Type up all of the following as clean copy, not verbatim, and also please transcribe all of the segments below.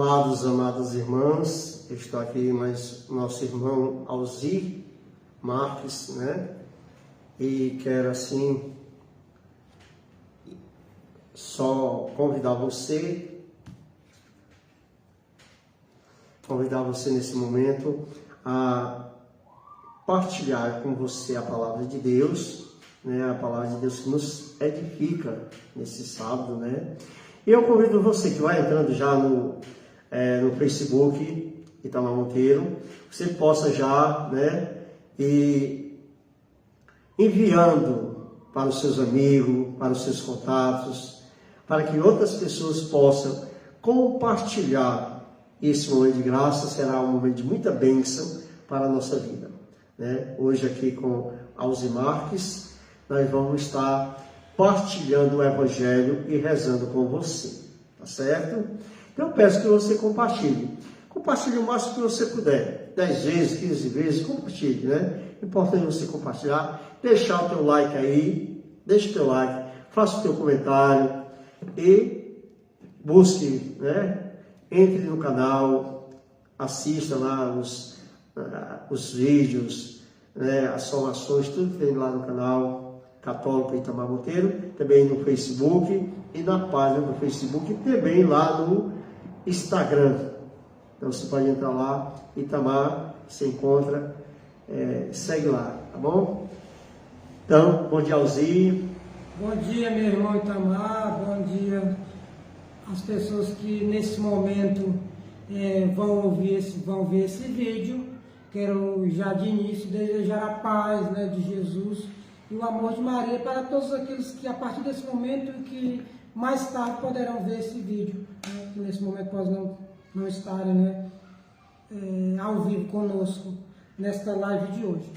Amadas irmãs, eu estou aqui, mas nosso irmão Alzir Marques, né? E quero assim só convidar você nesse momento a partilhar com você a palavra de Deus, né? A palavra de Deus que nos edifica nesse sábado, né? E eu convido você que vai entrando já no Facebook, Itamar Monteiro, você possa já, né, ir enviando para os seus amigos, para os seus contatos, para que outras pessoas possam compartilhar esse momento de graça. Será um momento de muita bênção para a nossa vida, né? Hoje aqui com Alzir Marques, nós vamos estar partilhando o Evangelho e rezando com você, tá certo? Então eu peço que você compartilhe o máximo que você puder, 10 vezes, 15 vezes, compartilhe, né? Importante você compartilhar, deixar o teu like aí, deixa o teu like, faça o teu comentário e busque, né? Entre no canal, assista lá os vídeos, né? As formações, tudo que tem lá no canal Católico Itamar Monteiro, também no Facebook e na página do Facebook, e também lá no Instagram. Então você pode entrar lá, Itamar, se encontra, segue lá, tá bom? Então, bom dia, Alzir. Bom dia, meu irmão Itamar, bom dia às pessoas que nesse momento vão ver esse vídeo. Quero já de início desejar a paz, né, de Jesus e o amor de Maria para todos aqueles que a partir desse momento e que mais tarde poderão ver esse vídeo, né, que nesse momento podem não estarem, né, ao vivo conosco nesta live de hoje.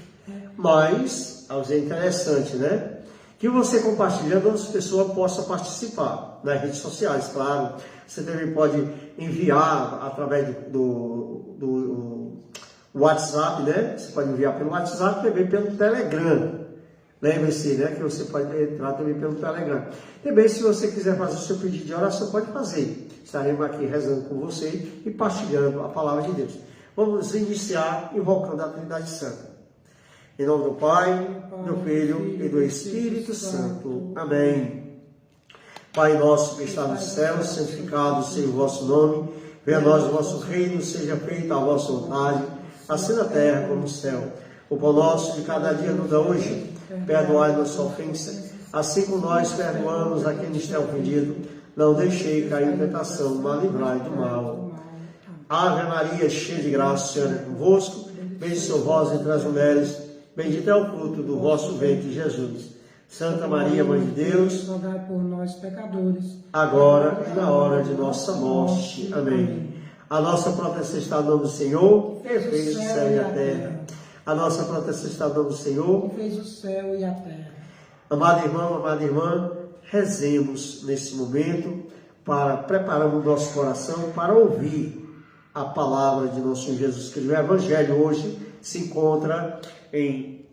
Mas, é interessante, né? Que você compartilhando, outras pessoas possam participar nas redes sociais, claro. Você também pode enviar através do WhatsApp, né? Você pode enviar pelo WhatsApp e também pelo Telegram. Lembre-se, né, que você pode entrar também pelo Telegram. Também, se você quiser fazer o seu pedido de oração, pode fazer. Estaremos aqui rezando com você e partilhando a palavra de Deus. Vamos iniciar invocando a Trindade Santa. Em nome do Pai, do Filho e do Espírito Santo. Amém. Pai nosso que está no céu, santificado seja o vosso nome. Venha a nós o vosso reino, seja feita a vossa vontade, assim na terra como no céu. O pão nosso de cada dia nos dá hoje. Perdoai nossa ofensa, assim como nós perdoamos a quem nos tem ofendido. Não deixei cair em tentação, mas livrai do mal. Ave Maria, cheia de graça, o Senhor é convosco. Bendita sois vós entre as mulheres, bendito é o fruto do vosso ventre, Jesus. Santa Maria, Mãe de Deus, rogai por nós, pecadores, agora e na hora de nossa morte. Amém. A nossa proteção está no nome do Senhor, que fez o céu e a terra. A nossa proteção está no nome do Senhor, que fez o céu e a terra. Amado irmão, amada irmã, rezemos nesse momento para prepararmos o nosso coração para ouvir a palavra de nosso Senhor Jesus Cristo. O Evangelho hoje se encontra em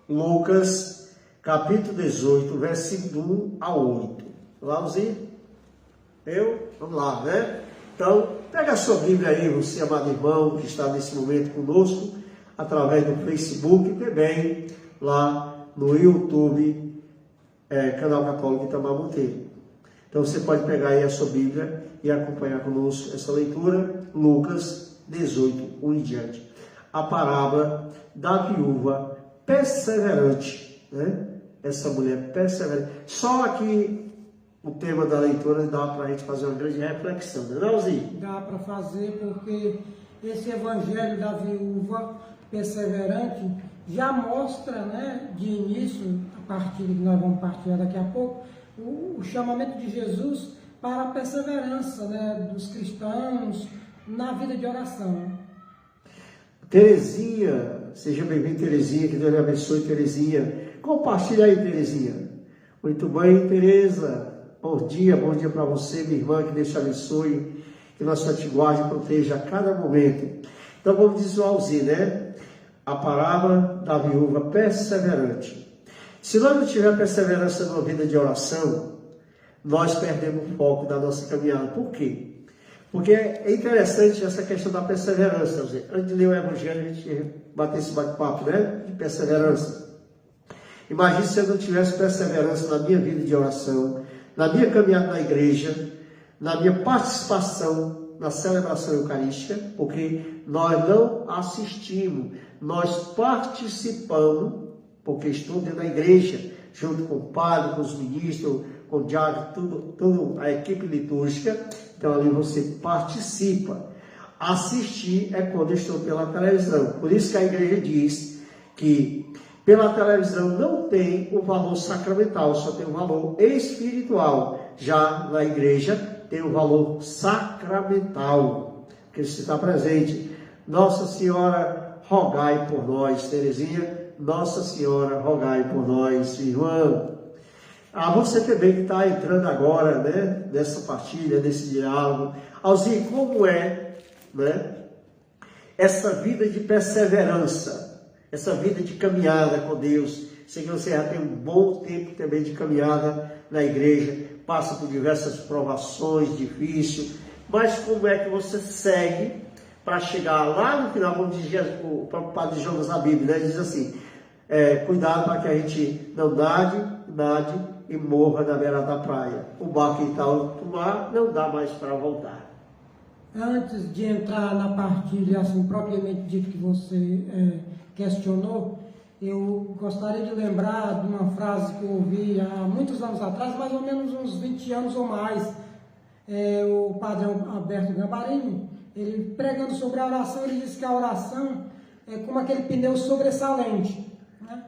Lucas, capítulo 18, versículo 1 a 8. Vamos ir? Vamos lá, né? Então, pega a sua Bíblia aí, você, amado irmão, que está nesse momento conosco, através do Facebook e também lá no YouTube, Canal Católico Itamar Monteiro. Então você pode pegar aí a sua Bíblia e acompanhar conosco essa leitura, Lucas 18, 1 em diante. A parábola da viúva perseverante, né? Essa mulher perseverante. Só aqui o tema da leitura dá para a gente fazer uma grande reflexão, não é, Alzir? Dá para fazer, porque esse evangelho da viúva perseverante já mostra, né, de início, a partir que nós vamos partilhar daqui a pouco, o chamamento de Jesus para a perseverança, né, dos cristãos na vida de oração. Terezinha, seja bem-vinda, Terezinha, que Deus lhe abençoe, Terezinha. Compartilha aí, Terezinha. Muito bem, Tereza. Bom dia para você, minha irmã, que Deus te abençoe, que nosso Senhor te guarde e proteja a cada momento. Então vamos visualizar, né? A parábola da viúva perseverante. Se nós não tivermos perseverança numa vida de oração, nós perdemos o foco da nossa caminhada. Por quê? Porque é interessante essa questão da perseverança. Antes de ler o Evangelho, a gente bater esse bate-papo, né? De perseverança. Imagine se eu não tivesse perseverança na minha vida de oração, na minha caminhada na igreja, na minha participação na celebração eucarística, porque nós não assistimos, nós participamos, porque estou dentro da igreja, junto com o padre, com os ministros, com o diácono, toda a equipe litúrgica. Então ali você participa. Assistir é quando eu estou pela televisão. Por isso que a igreja diz que pela televisão não tem o valor sacramental, só tem o valor espiritual. Já na igreja tem o valor sacramental, que você está presente. Nossa Senhora, rogai por nós. Terezinha, Nossa Senhora, rogai por nós, irmã. Você também que está entrando agora, né, nessa partilha, nesse diálogo. Alzinho, como é, né, essa vida de perseverança, essa vida de caminhada com Deus? Sei que você já tem um bom tempo também de caminhada na igreja, passa por diversas provações difíceis, mas como é que você segue para chegar lá no final, como diz o próprio Padre Jonas na Bíblia, né? Diz assim, cuidado para que a gente não nade e morra na beira da praia. O barco está alto do mar, não dá mais para voltar. Antes de entrar na partilha, assim, propriamente dito que você questionou, eu gostaria de lembrar de uma frase que eu ouvi há muitos anos atrás, mais ou menos uns 20 anos ou mais. O padre Alberto Gambarini, ele pregando sobre a oração, ele disse que a oração é como aquele pneu sobressalente, né?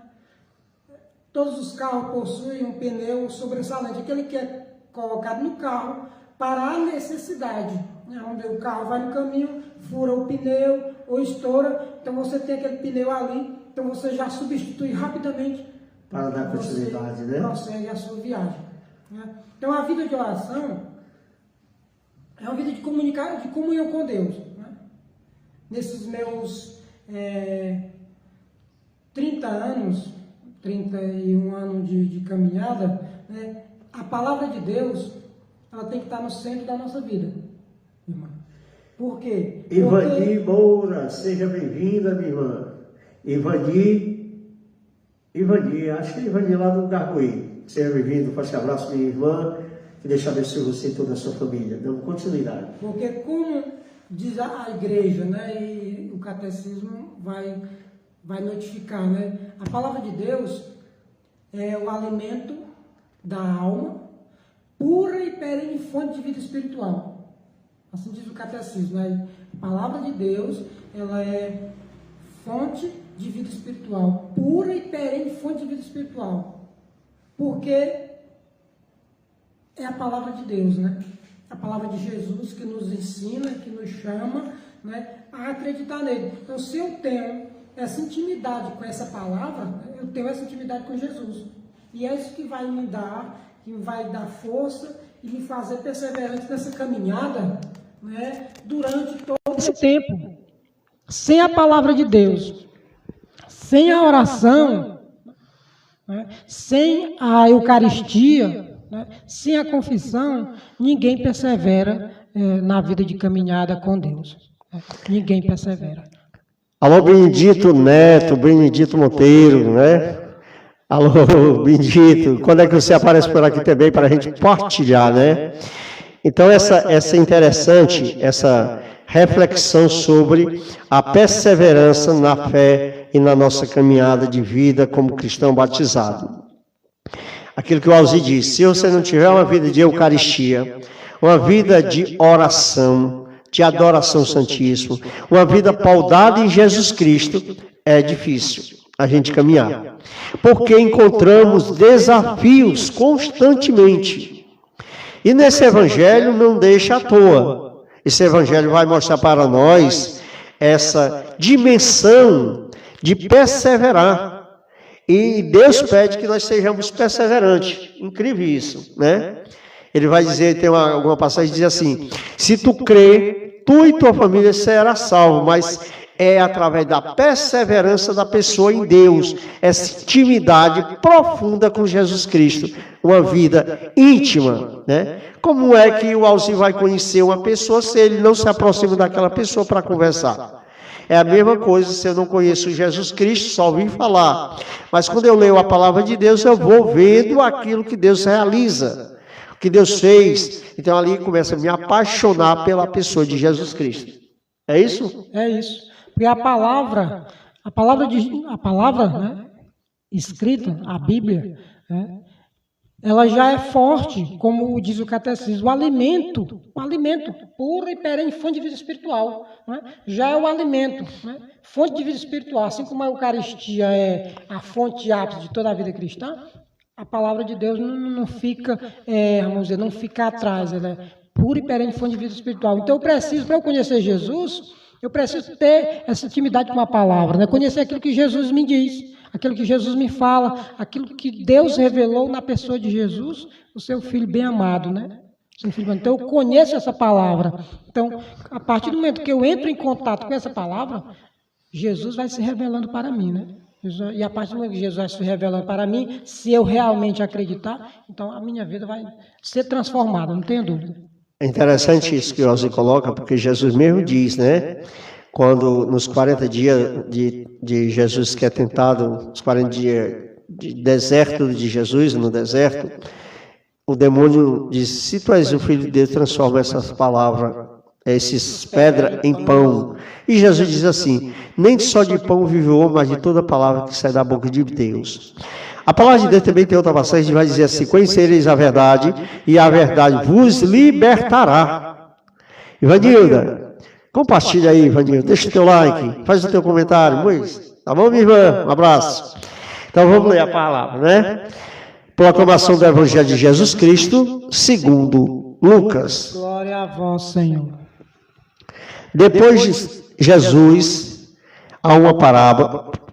Todos os carros possuem um pneu sobressalente, aquele que é colocado no carro para a necessidade, né? Onde o carro vai no caminho, fura o pneu ou estoura, então você tem aquele pneu ali, então você já substitui rapidamente para dar continuidade, né? Prossegue a sua viagem, né? Então a vida de oração é uma vida de comunhão com Deus, né? Nesses meus 31 anos de caminhada, né? A palavra de Deus, ela tem que estar no centro da nossa vida, irmã. Por quê? Ivani Moura, seja bem-vinda, minha irmã. Ivani, acho que é Ivani lá do Gargoí. Seja bem-vindo, forte abraço, minha irmã. Que Deus abençoe você e toda a sua família. Dando continuidade. Porque como diz a igreja, né, e o catecismo vai notificar, né? A palavra de Deus é o alimento da alma, pura e perene fonte de vida espiritual. Assim diz o catecismo, né? A palavra de Deus, ela é fonte de vida espiritual, pura e perene fonte de vida espiritual. Porque é a palavra de Deus, né? A palavra de Jesus que nos ensina, que nos chama, né, a acreditar nele. Então, se eu tenho essa intimidade com essa palavra, eu tenho essa intimidade com Jesus. E é isso que vai me dar, que vai dar força e me fazer perseverante nessa caminhada, né, durante todo esse tempo. Sem a palavra de Deus, sem a oração, né, sem a Eucaristia, né, sem a confissão, ninguém persevera na vida de caminhada com Deus. Ninguém persevera. Alô, Benedito Neto, Benedito Monteiro, né? Alô, Benedito, quando é que você aparece por aqui também para a gente partilhar, né? Então, essa interessante, essa reflexão sobre a perseverança na fé e na nossa caminhada de vida como cristão batizado. Aquilo que o Alzi disse, se você não tiver uma vida de Eucaristia, uma vida de oração, de adoração santíssima, uma vida paudada em Jesus Cristo, é difícil a gente caminhar. Porque encontramos desafios constantemente. E nesse evangelho não deixa à toa. Esse evangelho vai mostrar para nós essa dimensão de perseverar. E Deus pede que nós sejamos perseverantes. Incrível isso, né? Ele vai dizer, tem alguma passagem que diz assim, se tu crê, tu e tua família será salvo, mas é através da perseverança da pessoa em Deus, essa intimidade profunda com Jesus Cristo, uma vida íntima, né? Como é que o Alzir vai conhecer uma pessoa se ele não se aproxima daquela pessoa para conversar? É a mesma coisa se eu não conheço Jesus Cristo, só ouvi falar. Mas quando eu leio a palavra de Deus, eu vou vendo aquilo que Deus realiza, o que Deus fez. Então ali começa a me apaixonar pela pessoa de Jesus Cristo. É isso? É isso. Porque a palavra, né, escrita, a Bíblia, né, ela já é forte, como diz o catecismo, o alimento puro e perene, fonte de vida espiritual. Né? Já é o alimento, né? Fonte de vida espiritual. Assim como a Eucaristia é a fonte ápice de toda a vida cristã, a palavra de Deus não fica, vamos dizer, não fica atrás. Ela é pura e perene, fonte de vida espiritual. Então, para eu conhecer Jesus, eu preciso ter essa intimidade com a palavra, né? Conhecer aquilo que Jesus me diz, aquilo que Jesus me fala, aquilo que Deus revelou na pessoa de Jesus, o seu Filho bem amado, né? Então, eu conheço essa palavra. Então, a partir do momento que eu entro em contato com essa palavra, Jesus vai se revelando para mim, né? E a partir do momento que Jesus vai se revelando para mim, se eu realmente acreditar, então a minha vida vai ser transformada, não tenho dúvida. É interessante isso que o Alzir coloca, porque Jesus mesmo diz, né? Quando nos 40 dias de Jesus que é tentado, os 40 dias de deserto de Jesus, no deserto, o demônio diz, se tu és o Filho de Deus, transforma essas palavras, essas pedras em pão. E Jesus diz assim, nem só de pão vive o homem, mas de toda palavra que sai da boca de Deus. A palavra de Deus também tem outra passagem, que vai dizer assim, conhecereis a verdade, e a verdade vos libertará. Ivanilda, compartilha aí, Ivanilda, deixa o teu like, faz o teu comentário, Moisés. Tá bom, minha irmã? Um abraço. Então vamos ler a palavra, né? Proclamação do Evangelho de Jesus Cristo, segundo Lucas. Glória a vós, Senhor. Depois de Jesus,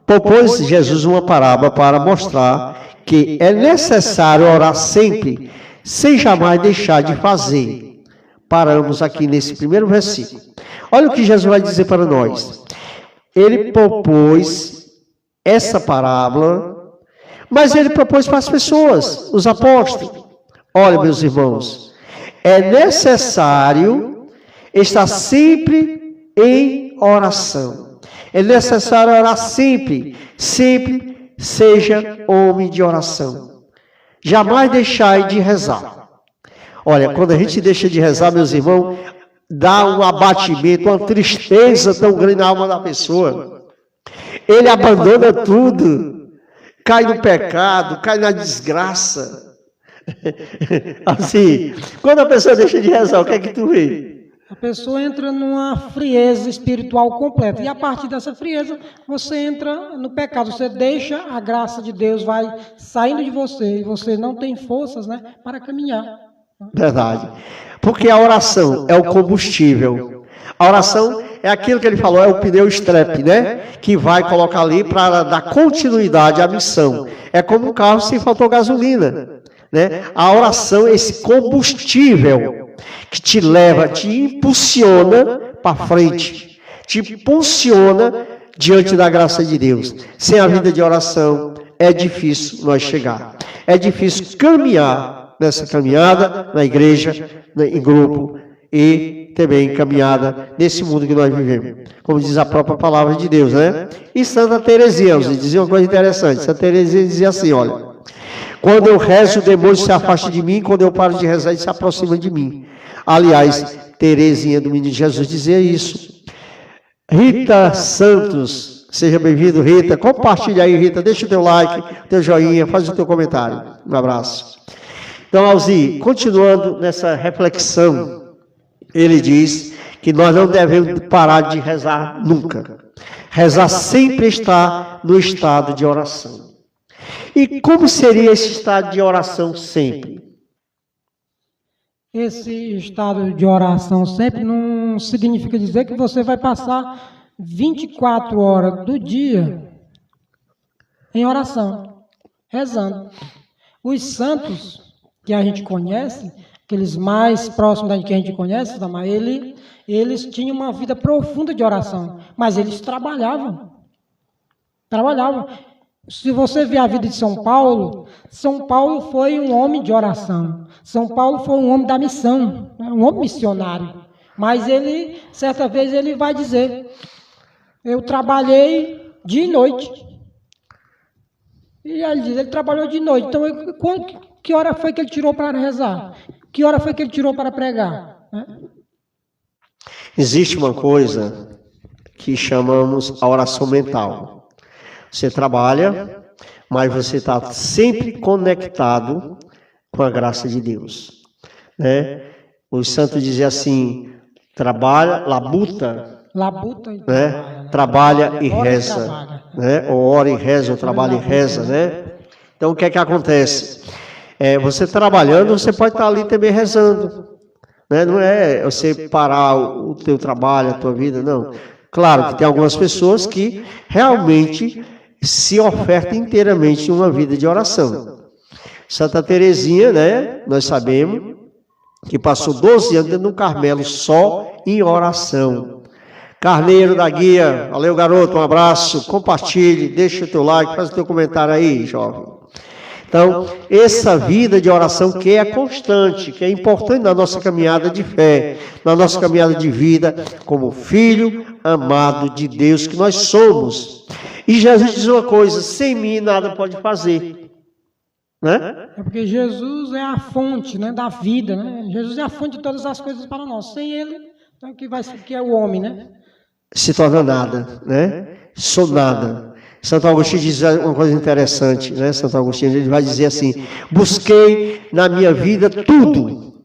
propôs Jesus uma parábola para mostrar que é necessário orar sempre, sem jamais deixar de fazer. Paramos aqui nesse primeiro versículo. Olha o que Jesus vai dizer para nós. Ele propôs essa parábola, mas ele propôs para as pessoas, os apóstolos. Olha, meus irmãos, é necessário estar sempre em oração. É necessário orar sempre, sempre seja homem de oração. Jamais deixai de rezar. Olha, quando a gente deixa de rezar, meus irmãos, dá um abatimento, uma tristeza tão grande na alma da pessoa. Ele abandona tudo, cai no pecado, cai na desgraça. Assim, quando a pessoa deixa de rezar, o que é que tu vê? A pessoa entra numa frieza espiritual completa. E a partir dessa frieza, você entra no pecado. Você deixa a graça de Deus, vai saindo de você. E você não tem forças, né, para caminhar. Verdade. Porque a oração é o combustível. A oração é aquilo que ele falou, é o pneu strap, né? Que vai colocar ali para dar continuidade à missão. É como um carro se faltou gasolina, né? A oração é esse combustível que te leva, te impulsiona para frente, te impulsiona diante da graça de Deus. Sem a vida de oração, é difícil nós chegar. É difícil caminhar nessa caminhada, na igreja, em grupo, e também caminhada nesse mundo que nós vivemos. Como diz a própria palavra de Deus, né? E Santa Teresinha, você dizia uma coisa interessante. Santa Teresinha dizia assim, olha, quando eu rezo, o demônio se afasta de mim, quando eu paro de rezar, ele se aproxima de mim. Aliás, Teresinha do Menino Jesus dizia isso. Rita Santos, seja bem-vindo, Rita. Compartilha aí, Rita, deixa o teu like, teu joinha, faz o teu comentário. Um abraço. Então, Alzir, continuando nessa reflexão, ele diz que nós não devemos parar de rezar nunca. Rezar sempre está no estado de oração. E como seria esse estado de oração sempre? Esse estado de oração sempre não significa dizer que você vai passar 24 horas do dia em oração, rezando. Os santos que a gente conhece, aqueles mais próximos da gente que a gente conhece, eles tinham uma vida profunda de oração, mas eles trabalhavam. Se você ver a vida de São Paulo foi um homem de oração. São Paulo foi um homem da missão, um homem missionário. Mas ele, certa vez, ele vai dizer, eu trabalhei dia e noite. E ele diz, ele trabalhou de noite. Então, que hora foi que ele tirou para rezar? Que hora foi que ele tirou para pregar? Existe uma coisa que chamamos a oração mental. Você trabalha, mas você está sempre conectado com a graça de Deus. Né? Os santos diziam assim, trabalha, labuta, né? Trabalha e reza. Né? Ou ora e reza, ou trabalha e reza. Né? Então, o que é que acontece? Você trabalhando, você pode estar ali também rezando. Né? Não é você parar o teu trabalho, a tua vida, não. Claro que tem algumas pessoas que realmente se ofertam inteiramente em uma vida de oração. Santa Teresinha, né? Nós sabemos que passou 12 anos dentro do Carmelo só em oração. Carneiro da Guia, valeu garoto, um abraço, compartilhe, deixa o teu like, faz o teu comentário aí, jovem. Então, essa vida de oração que é constante, que é importante na nossa caminhada de fé, na nossa caminhada de vida, como filho amado de Deus que nós somos. E Jesus diz uma coisa, sem mim nada pode fazer. Né? É porque Jesus é a fonte, né, da vida, né? Jesus é a fonte de todas as coisas para nós. Sem ele, então, que é o homem, né? Se torna nada, né? Sou nada. Santo Agostinho diz uma coisa interessante, né? Santo Agostinho, ele vai dizer assim, busquei na minha vida tudo,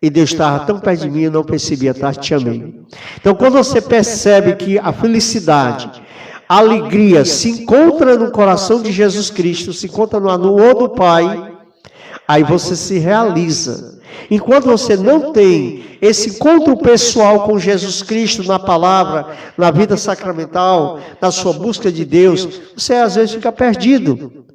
e Deus estava tão perto de mim, eu não percebia, tá? Te amei. Então, quando você percebe que a felicidade, a alegria se encontra no coração de Jesus Cristo, se encontra no amor do Pai, aí você se realiza. Enquanto você não tem esse encontro pessoal com Jesus Cristo na palavra, na vida sacramental, na sua busca de Deus, você às vezes fica perdido.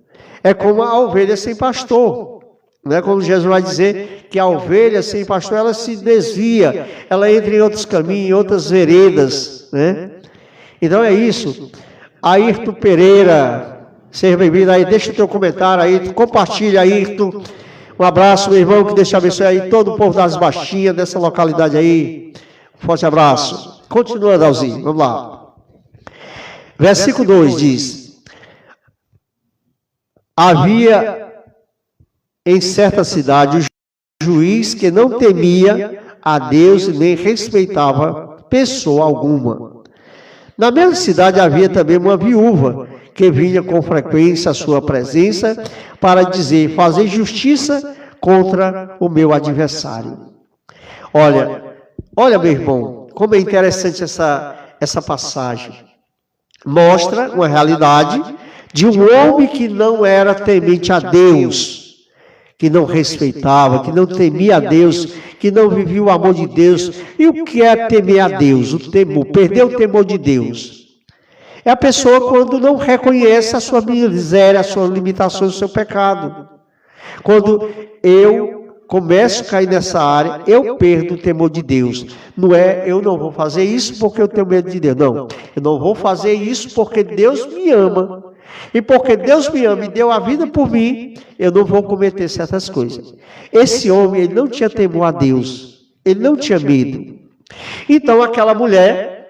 É como a ovelha sem pastor. Né? Quando Jesus vai dizer que a ovelha sem pastor, ela se desvia, ela entra em outros caminhos, em outras veredas. Né? Então é isso. Ayrton Pereira, seja bem-vindo aí, deixa o teu comentário aí, compartilha, Ayrton. Um abraço, meu irmão, que Deus te abençoe aí, todo o povo das Baixinhas, dessa localidade aí. Forte abraço. Continuando, Alzinho, vamos lá. Versículo 2 diz, havia em certa cidade um juiz que não temia a Deus nem respeitava pessoa alguma. Na mesma cidade havia também uma viúva que vinha com frequência à sua presença para dizer, fazer justiça contra o meu adversário. Olha, meu irmão, como é interessante essa passagem. Mostra uma realidade de um homem que não era temente a Deus, que não respeitava, que não temia a Deus, que não vivia o amor de Deus. E o que é temer a Deus? O temor, perder o temor de Deus. É a pessoa quando não reconhece a sua miséria, a sua limitação, o seu pecado. Quando eu começo a cair nessa área, eu perdo o temor de Deus. Não é, eu não vou fazer isso porque eu tenho medo de Deus. Não, eu não vou fazer isso porque Deus me ama. E porque Deus me ama e deu a vida por mim, eu não vou cometer certas coisas. Esse homem, ele não tinha temor a Deus. Ele não tinha medo. Então, aquela mulher...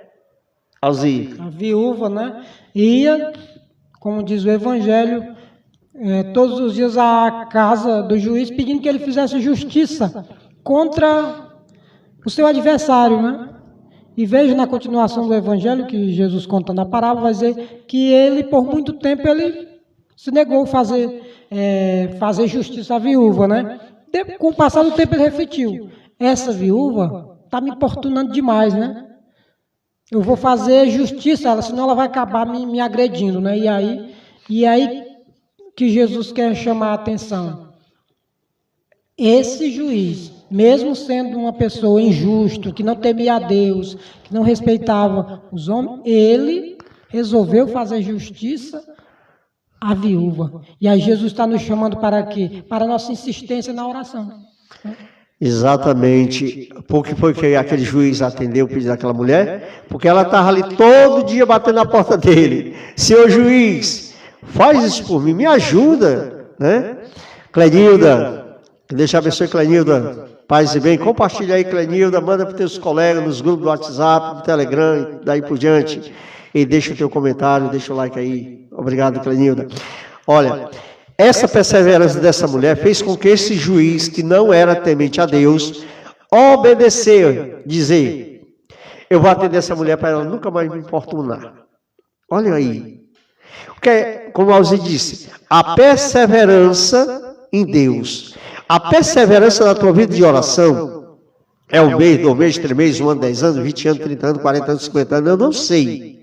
Alzir. A viúva, né? Ia, como diz o Evangelho, todos os dias à casa do juiz pedindo que ele fizesse justiça contra o seu adversário, né? E veja na continuação do Evangelho, que Jesus conta na parábola, vai dizer que ele, por muito tempo, ele se negou a fazer justiça à viúva, né? Com o passar do tempo ele refletiu, essa viúva está me importunando demais, né? Eu vou fazer justiça a ela, senão ela vai acabar me agredindo, né? E aí que Jesus quer chamar a atenção. Esse juiz, mesmo sendo uma pessoa injusta, que não temia a Deus, que não respeitava os homens, ele resolveu fazer justiça à viúva. E aí Jesus está nos chamando para quê? Para a nossa insistência na oração. Exatamente. Por que foi que aquele juiz atendeu o pedido daquela mulher? Porque ela estava ali todo dia batendo na porta dele. Senhor juiz, Faz isso por mim, me ajuda, né? Clenilda, que Deus te abençoe, Clenilda. Paz e bem, compartilha aí, Clenilda, manda para os teus colegas nos grupos do WhatsApp, do Telegram, daí por diante. E deixa o teu comentário, deixa o like aí. Obrigado, Clenilda. Olha, essa perseverança dessa mulher fez com que esse juiz, que não era temente a Deus, obedeceu, dizer: eu vou atender essa mulher para ela nunca mais me importunar. Olha aí. Porque, como Alzi disse, a perseverança em Deus, a perseverança na tua vida de oração, é um mês, 2 meses, 3 meses, 1 ano, 10 anos, 20 anos, 30 anos, 40 anos, 50 anos, eu não sei.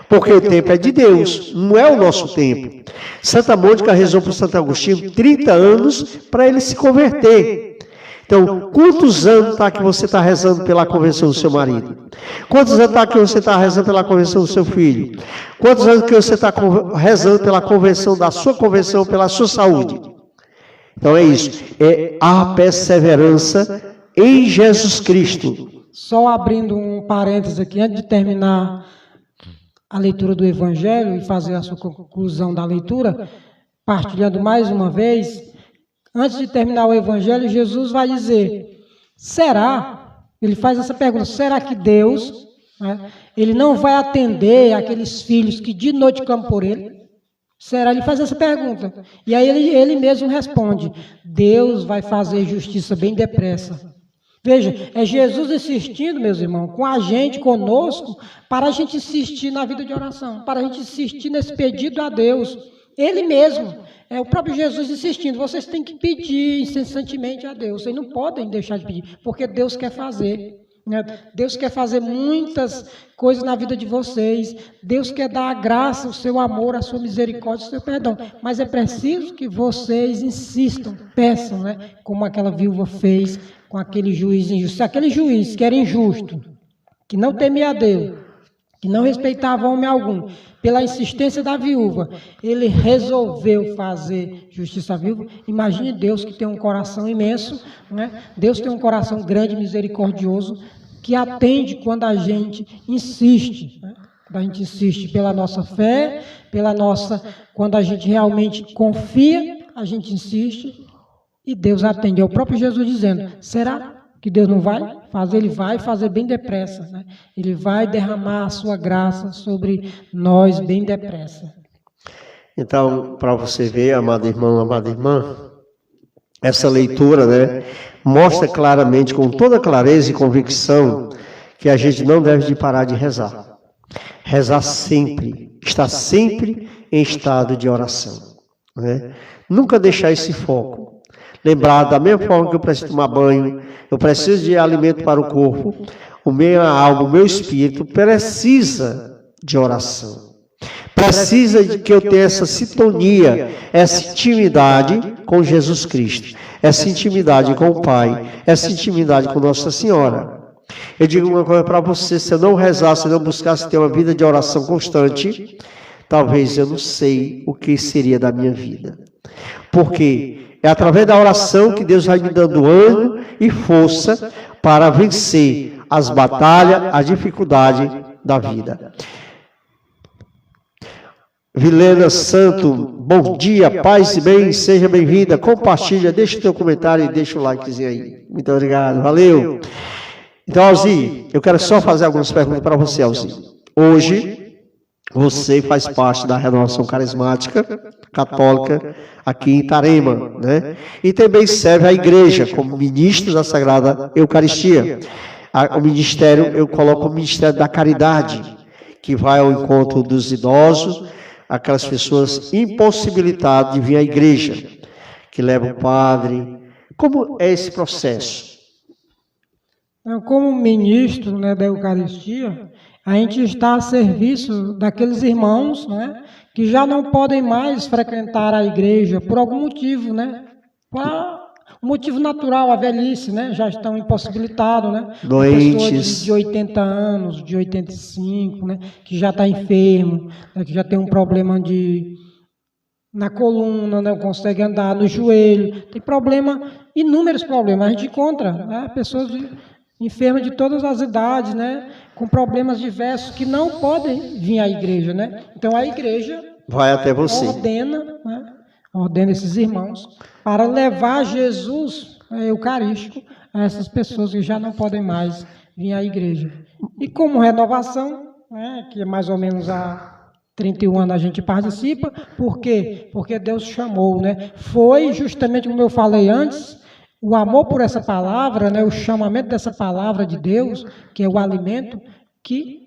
Porque o tempo é de Deus, não é o nosso tempo. Santa Mônica rezou para o Santo Agostinho 30 anos para ele se converter. Então, quantos anos está que você está rezando pela conversão do seu marido? Quantos anos está que você está rezando pela conversão do seu filho? Quantos anos que você está rezando pela conversão da sua conversão, pela sua saúde? Então é isso, é a perseverança em Jesus Cristo. Só abrindo um parênteses aqui, antes de terminar a leitura do Evangelho e fazer a sua conclusão da leitura, partilhando mais uma vez, antes de terminar o Evangelho, Jesus vai dizer, será, ele faz essa pergunta, será que Deus, né, ele não vai atender aqueles filhos que de noite clamam por ele? Será? Ele faz essa pergunta. E aí ele mesmo responde, Deus vai fazer justiça bem depressa. Veja, é Jesus insistindo, meus irmãos, com a gente, conosco, para a gente insistir na vida de oração, para a gente insistir nesse pedido a Deus. Ele mesmo, é o próprio Jesus insistindo, vocês têm que pedir incessantemente a Deus, vocês não podem deixar de pedir, porque Deus quer fazer. Deus quer fazer muitas coisas na vida de vocês. Deus quer dar a graça, o seu amor, a sua misericórdia, o seu perdão. Mas é preciso que vocês insistam, peçam, né? Como aquela viúva fez com aquele juiz injusto. Se aquele juiz que era injusto, que não temia a Deus, que não respeitava homem algum, pela insistência da viúva, ele resolveu fazer justiça à viúva. Imagine Deus, que tem um coração imenso, né? Deus tem um coração grande e misericordioso, que atende quando a gente insiste, né? Quando a gente insiste pela nossa fé, quando a gente realmente confia, a gente insiste e Deus atende. É o próprio Jesus dizendo, será que Deus não vai fazer? Ele vai fazer bem depressa, né? Ele vai derramar a sua graça sobre nós bem depressa. Então, para você ver, amado irmão, amada irmã, essa leitura, né, mostra claramente, com toda clareza e convicção, que a gente não deve de parar de rezar. Rezar sempre, estar sempre em estado de oração, né? Nunca deixar esse foco. Lembrar, da mesma forma que eu preciso tomar banho, eu preciso de alimento para o corpo, a minha alma, o meu espírito precisa de oração. Precisa de que eu tenha essa sintonia, essa intimidade com Jesus Cristo, essa intimidade com o Pai, essa intimidade com Nossa Senhora. Eu digo uma coisa para você, se eu não rezasse, se eu não buscasse ter uma vida de oração constante, talvez eu não sei o que seria da minha vida. Porque é através da oração que Deus vai me dando ânimo e força para vencer as batalhas, a dificuldade da vida. Vilena Santo, bom dia, paz e bem, seja bem-vinda, compartilha, deixa o teu comentário e deixa o likezinho aí. Muito obrigado, valeu. Então, Alzi, eu quero só fazer algumas perguntas para você, Alzi. Hoje, você faz parte da renovação carismática católica aqui em Itarema, né? E também serve a igreja como ministro da Sagrada Eucaristia. O ministério, eu coloco o ministério da caridade, que vai ao encontro dos idosos, aquelas pessoas impossibilitadas de vir à igreja, que levam o padre. Como é esse processo? Como ministro, né, da Eucaristia, a gente está a serviço daqueles irmãos, né, que já não podem mais frequentar a igreja por algum motivo, né? Um motivo natural, a velhice, né? Já estão impossibilitados, né? Doentes. Pessoas de 80 anos, de 85, né? Que já está enfermo, né? Que já tem um problema na coluna, não consegue andar, no joelho. Tem problema, inúmeros problemas. A gente encontra, né, pessoas enfermas de todas as idades, né? Com problemas diversos que não podem vir à igreja, né? Então a igreja vai até você. Ordena esses irmãos para levar Jesus eucarístico a essas pessoas que já não podem mais vir à igreja. E como renovação, que é mais ou menos há 31 anos a gente participa, por quê? Porque Deus chamou, Foi justamente como eu falei antes, o amor por essa palavra, o chamamento dessa palavra de Deus, que é o alimento, que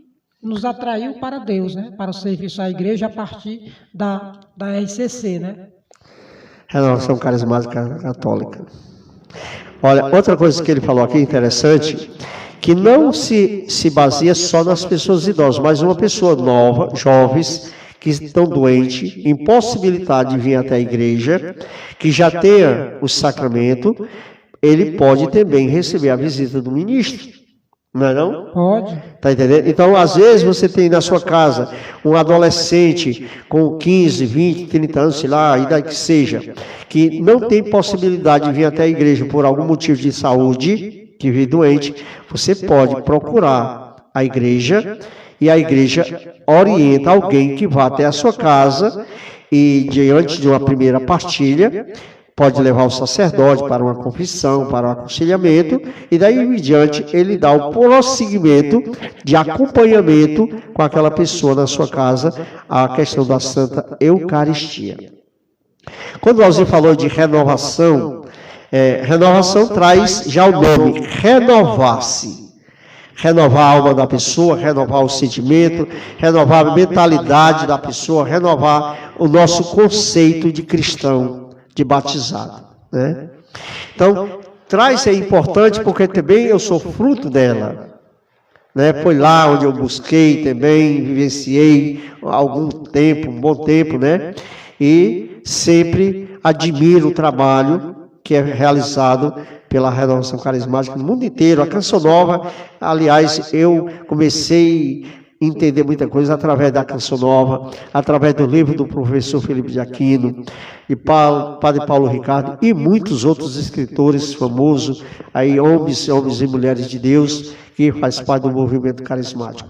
nos atraiu para Deus, para o serviço à igreja a partir da RCC, Renovação Carismática Católica. Olha, outra coisa que ele falou aqui interessante, que não se baseia só nas pessoas idosas, mas uma pessoa nova, jovens, que estão doentes, impossibilidade de vir até a igreja, que já tenha o sacramento, ele pode também receber a visita do ministro. Não é não? Pode. Tá entendendo? Então, às vezes, você tem na sua casa um adolescente com 15, 20, 30 anos, sei lá, a idade que seja, que não tem possibilidade de vir até a igreja por algum motivo de saúde, que vive doente, você pode procurar a igreja e a igreja orienta alguém que vá até a sua casa e, diante de uma primeira partilha, pode levar o sacerdote para uma confissão, para um aconselhamento, e daí em diante ele dá o prosseguimento de acompanhamento com aquela pessoa na sua casa, a questão da Santa Eucaristia. Quando o Alzir falou de renovação, renovação traz já o nome, renovar-se. Renovar a alma da pessoa, renovar o sentimento, renovar a mentalidade da pessoa, renovar o nosso conceito de cristão, de batizado. Então, traz é importante porque também eu sou fruto dela. Foi lá onde eu busquei também, vivenciei algum tempo, um bom tempo, e sempre admiro o trabalho que é realizado pela Renovação Carismática no mundo inteiro. A Canção Nova, aliás, eu comecei a entender muita coisa através da Canção Nova, através do livro do professor Felipe de Aquino, e Padre Paulo Ricardo, e muitos outros escritores famosos, aí, homens e mulheres de Deus, que faz parte do movimento carismático.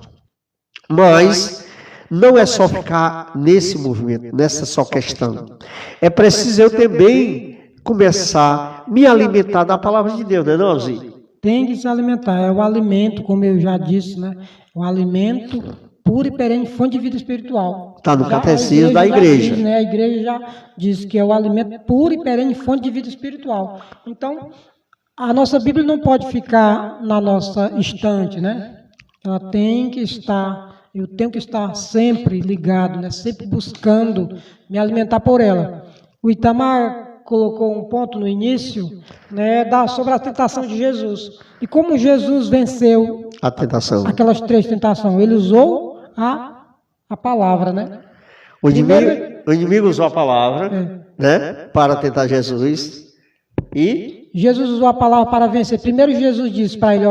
Mas não é só ficar nesse movimento, nessa só questão. É preciso eu também começar a me alimentar da palavra de Deus, não é, Alzir? Tem que se alimentar, é o alimento, como eu já disse, o alimento puro e perene, fonte de vida espiritual. Está no catecismo da igreja. Diz, a igreja já diz que é o alimento puro e perene, fonte de vida espiritual. Então, a nossa Bíblia não pode ficar na nossa estante, Ela tem que estar, eu tenho que estar sempre ligado, sempre buscando me alimentar por ela. O Itamar colocou um ponto no início, sobre a tentação de Jesus. E como Jesus venceu a tentação, aquelas 3 tentações? Ele usou a palavra, O inimigo usou a palavra, para tentar Jesus. E Jesus usou a palavra para vencer. Primeiro Jesus disse para ele,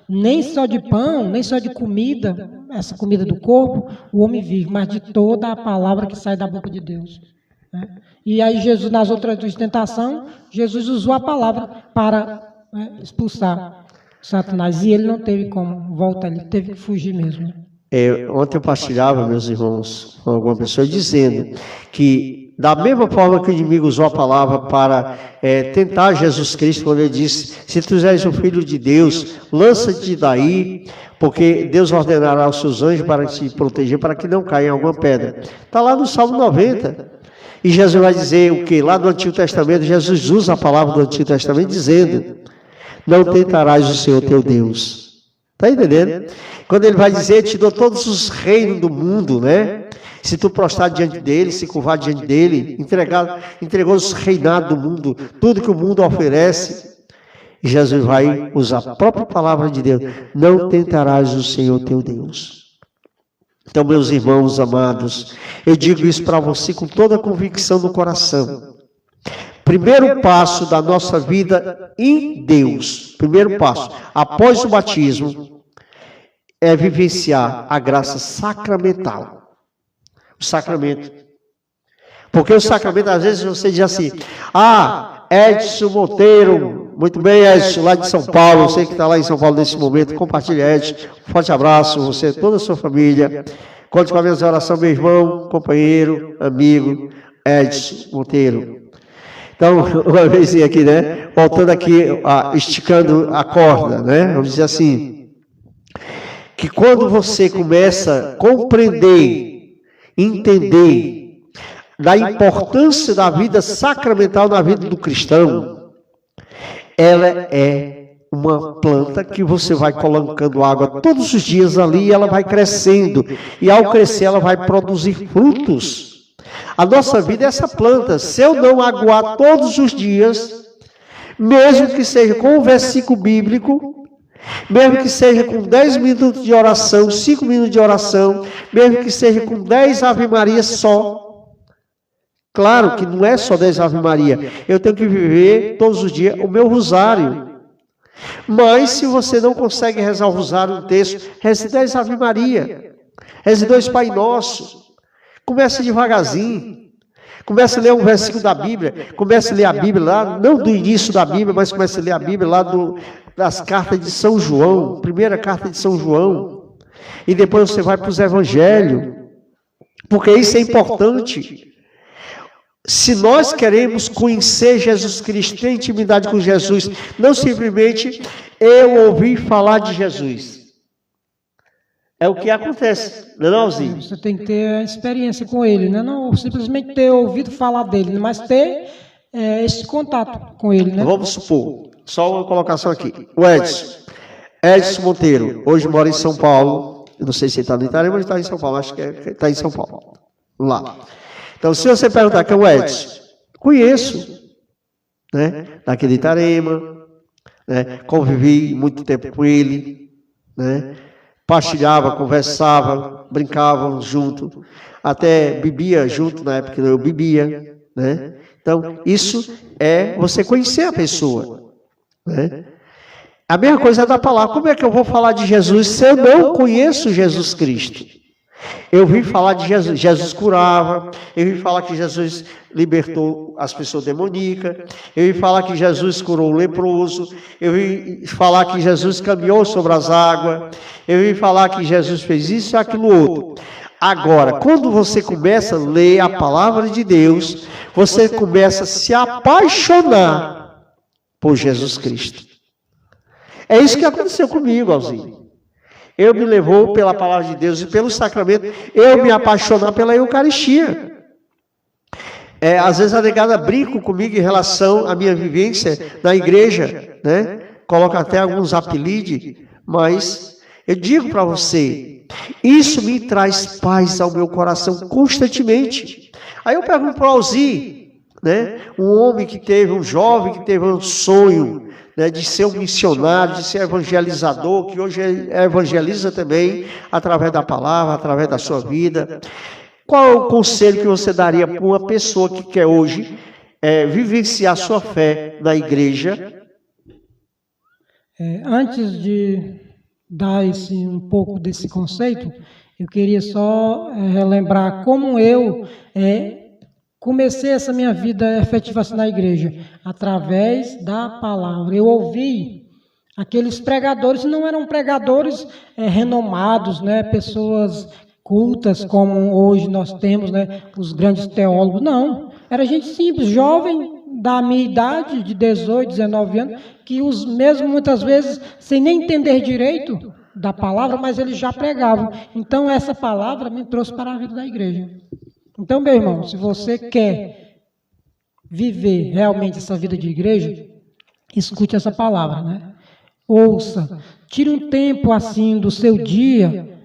nem só de pão, nem só de comida, essa comida do corpo, o homem vive, mas de toda a palavra que sai da boca de Deus. E aí Jesus, nas outras 2 tentações, Jesus usou a palavra para expulsar Satanás. E ele não teve como voltar, ele teve que fugir mesmo. Ontem eu partilhava, meus irmãos, com alguma pessoa, dizendo que da mesma forma que o inimigo usou a palavra para tentar Jesus Cristo, quando ele disse, se tu és o Filho de Deus, lança-te daí, porque Deus ordenará aos seus anjos para te proteger, para que não caia em alguma pedra. Está lá no Salmo 90. E Jesus vai dizer o que? Lá no Antigo Testamento, Jesus usa a palavra do Antigo Testamento dizendo, não tentarás o Senhor teu Deus. Está entendendo? Quando ele vai dizer, te dou todos os reinos do mundo, Se tu prostrar diante dele, se curvar diante dele, entregou os reinados do mundo, tudo que o mundo oferece. E Jesus vai usar a própria palavra de Deus, não tentarás o Senhor teu Deus. Então, meus irmãos amados, eu digo isso para você com toda a convicção do coração. Primeiro passo da nossa vida em Deus, primeiro passo, após o batismo, é vivenciar a graça sacramental. O sacramento. Porque o sacramento, às vezes, você diz assim, Edson Monteiro, muito bem, Edson, lá de São Paulo, você que está lá em São Paulo nesse momento, compartilha, Edson, forte abraço, você, toda a sua família, Conte com a minha oração, meu irmão, companheiro, amigo, Edson Monteiro. Então, uma vez aqui, né? Voltando aqui, esticando a corda, né? Vamos dizer assim, que quando você começa a compreender, entender da importância da vida sacramental na vida do cristão, ela é uma planta que você vai colocando água todos os dias ali e ela vai crescendo. E ao crescer ela vai produzir frutos. A nossa vida é essa planta. Se eu não aguar todos os dias, mesmo que seja com um versículo bíblico, mesmo que seja com 10 minutos de oração, 5 minutos de oração, mesmo que seja com 10 Ave Maria só. Claro que não é só 10 Ave Maria. Eu tenho que viver todos os dias o meu rosário. Mas se você não consegue rezar o rosário, um texto, reze 10 Ave Maria, reze 2 Pai Nosso, comece devagarzinho, comece a ler um versículo da Bíblia, comece a ler a Bíblia lá, não do início da Bíblia, mas comece a ler a Bíblia lá das cartas de São João, primeira carta de São João, e depois você vai para os Evangelhos, porque isso é importante. Se nós queremos conhecer Jesus Cristo, ter intimidade com Jesus, não simplesmente eu ouvir falar de Jesus. É o que acontece, não é, Alzinho? Você tem que ter a experiência com ele, né? Não simplesmente ter ouvido falar dele, mas ter esse contato com ele, né? Vamos supor, só uma colocação aqui. O Edson Monteiro, hoje mora em São Paulo. Eu não sei se ele está no Itarema ou está em São Paulo, acho que está em São Paulo. Vamos lá. Então, se você perguntar quem é o Edson, conheço, né? Daquele Itarema, né? Convivi muito tempo com ele, né? Partilhava, conversava, brincávamos junto, até bebia junto na época que eu bebia, né? Então, isso é você conhecer a pessoa, né? A mesma coisa é da palavra. Como é que eu vou falar de Jesus se eu não conheço Jesus Cristo? Eu vi falar de Jesus, Jesus curava, eu vi falar que Jesus libertou as pessoas demoníacas, eu vi falar que Jesus curou o leproso, eu vi falar que Jesus caminhou sobre as águas, eu vi falar que Jesus fez isso e aquilo outro. Agora, quando você começa a ler a palavra de Deus, você começa a se apaixonar por Jesus Cristo. É isso que aconteceu comigo, Alzinho. Eu me levou pela palavra de Deus e pelo sacramento, eu me apaixonar pela Eucaristia. Às vezes a negada brinca comigo em relação à minha vivência na igreja, né? Coloca até alguns apelidos, mas eu digo para você, isso me traz paz ao meu coração constantemente. Aí eu pergunto para o Alzi, né? Um jovem que teve um sonho, né, de ser um missionário, de ser evangelizador, que hoje evangeliza também através da palavra, através da sua vida. Qual é o conselho que você daria para uma pessoa que quer hoje vivenciar sua fé na igreja? Antes de dar um pouco desse conceito, eu queria só relembrar como eu comecei essa minha vida efetiva na igreja, através da palavra. Eu ouvi aqueles pregadores, não eram pregadores renomados, né, pessoas cultas, como hoje nós temos, né, os grandes teólogos, não. Era gente simples, jovem, da minha idade, de 18, 19 anos, que os mesmos, muitas vezes, sem nem entender direito da palavra, mas eles já pregavam. Então, essa palavra me trouxe para a vida da igreja. Então, meu irmão, se você quer viver realmente essa vida de igreja, escute essa palavra, né? Ouça, tire um tempo assim do seu dia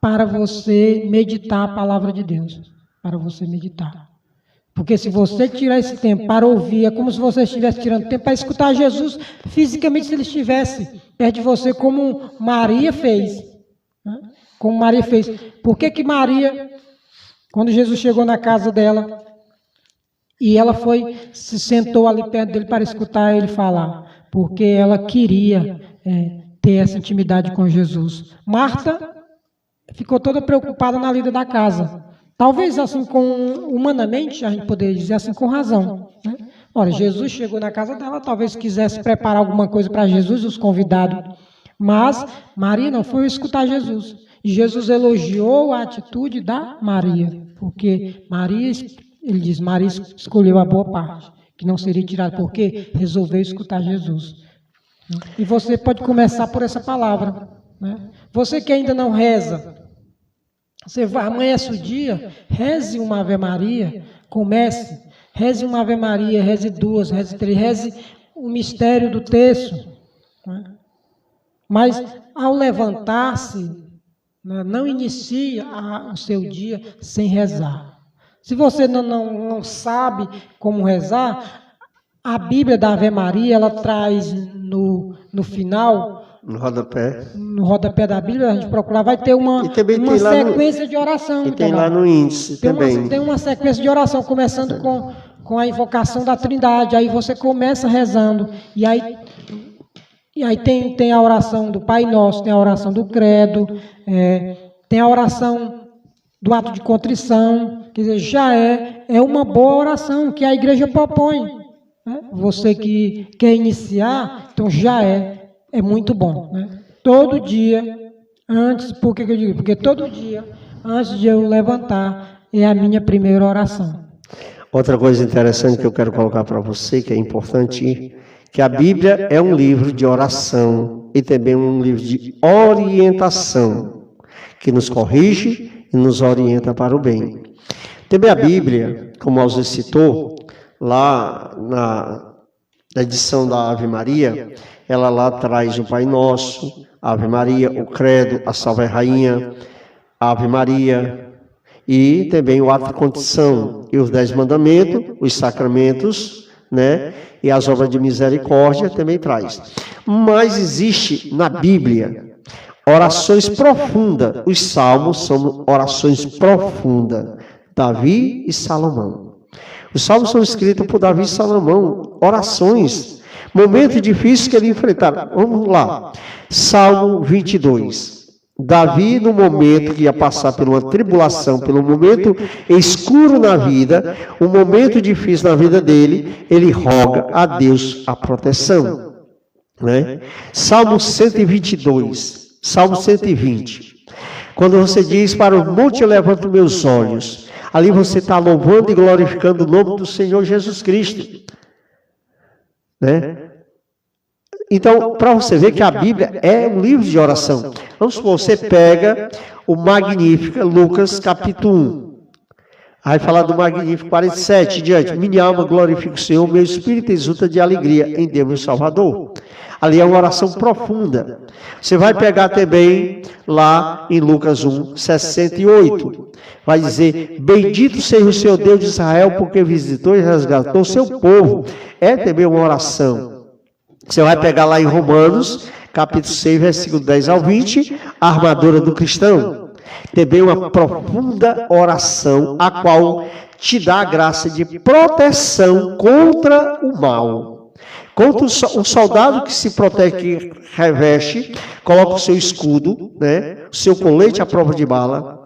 para você meditar a palavra de Deus, para você meditar. Porque se você tirar esse tempo para ouvir, é como se você estivesse tirando tempo para escutar Jesus fisicamente, se ele estivesse perto de você, como Maria fez. Né? Como Maria fez. Por que Maria, quando Jesus chegou na casa dela, e ela se sentou ali perto dele para escutar ele falar? Porque ela queria ter essa intimidade com Jesus. Marta ficou toda preocupada na lida da casa. Talvez assim, humanamente, a gente poderia dizer assim, com razão. Né? Ora, Jesus chegou na casa dela, talvez quisesse preparar alguma coisa para Jesus, os convidados. Mas Maria não foi escutar Jesus. E Jesus elogiou a atitude da Maria, porque Maria, ele diz, Maria escolheu a boa parte, que não seria tirada, porque resolveu escutar Jesus. E você pode começar por essa palavra, né? Você que ainda não reza, você vai, amanhece o dia, reze uma Ave Maria, comece, reze uma Ave Maria, reze duas, reze três, reze o mistério do terço, né? Mas ao levantar-se, né, não inicie o seu dia sem rezar. Se você não sabe como rezar, a Bíblia da Ave Maria, ela traz no final, No rodapé da Bíblia, a gente procurar, vai ter uma sequência de oração. E tem lá no índice também. Tem uma sequência de oração, começando com a invocação da Trindade. Aí você começa rezando, e aí tem a oração do Pai Nosso, tem a oração do Credo, tem a oração do ato de contrição, quer dizer, já é uma boa oração que a igreja propõe, né? Você que quer iniciar, então já é muito bom, né? Todo dia, por que eu digo? Porque todo dia, antes de eu levantar, é a minha primeira oração. Outra coisa interessante que eu quero colocar para você, que é importante, que a Bíblia é um livro de oração e também um livro de orientação, que nos corrige e nos orienta para o bem. Também a Bíblia, como o Alzir citou, lá na edição da Ave Maria, ela lá traz o Pai Nosso, a Ave Maria, o Credo, a Salve Rainha, a Ave Maria, e também o ato de contrição, e os 10 mandamentos, os sacramentos, né? E as obras de misericórdia também traz. Mas existe na Bíblia orações profundas. Os salmos são orações profundas. Davi e Salomão. Os salmos são escritos por Davi e Salomão. Orações. Momentos difíceis que ele enfrentaram. Vamos lá. Salmo 22. Davi, no momento que ia passar por uma tribulação, pelo momento escuro na vida, um momento difícil na vida dele, ele roga a Deus a proteção, né? Salmo 122, Salmo 120. Quando você diz, para o monte eu levanto meus olhos, ali você está louvando e glorificando o nome do Senhor Jesus Cristo, né? Então, para você ver que a Bíblia é um livro de oração. Vamos supor, você pega o Magnífica, Lucas capítulo 1. Aí fala do Magnífico 47 diante. Minha alma glorifica o Senhor, meu espírito exulta de alegria em Deus meu Salvador. Ali é uma oração profunda. Você vai pegar também lá em Lucas 1, 68. Vai dizer, bendito seja o Senhor Deus de Israel, porque visitou e resgatou o seu povo. É também uma oração. Você vai pegar lá em Romanos, capítulo 6, versículo 10 ao 20, a armadura do cristão. Também uma profunda oração, a qual te dá a graça de proteção contra o mal. Contra um soldado que se protege, que reveste, coloca o seu escudo, né, o seu colete à prova de bala.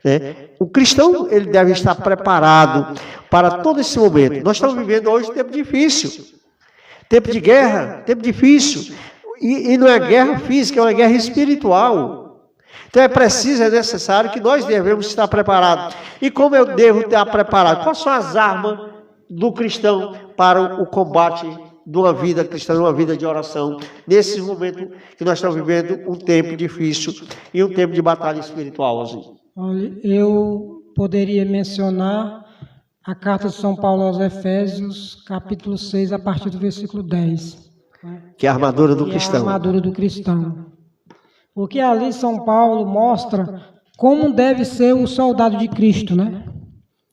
Né? O cristão, ele deve estar preparado para todo esse momento. Nós estamos vivendo hoje um tempo difícil. Tempo de guerra, tempo difícil. E não é guerra física, é uma guerra espiritual. Então é necessário que nós devemos estar preparados. E como eu devo estar preparado? Quais são as armas do cristão para o combate de uma vida cristã, uma vida de oração, nesse momento que nós estamos vivendo um tempo difícil e um tempo de batalha espiritual? Olha, eu poderia mencionar a carta de São Paulo aos Efésios, capítulo 6, a partir do versículo 10. Que é a armadura do cristão. A armadura do cristão. Porque ali São Paulo mostra como deve ser o soldado de Cristo, né?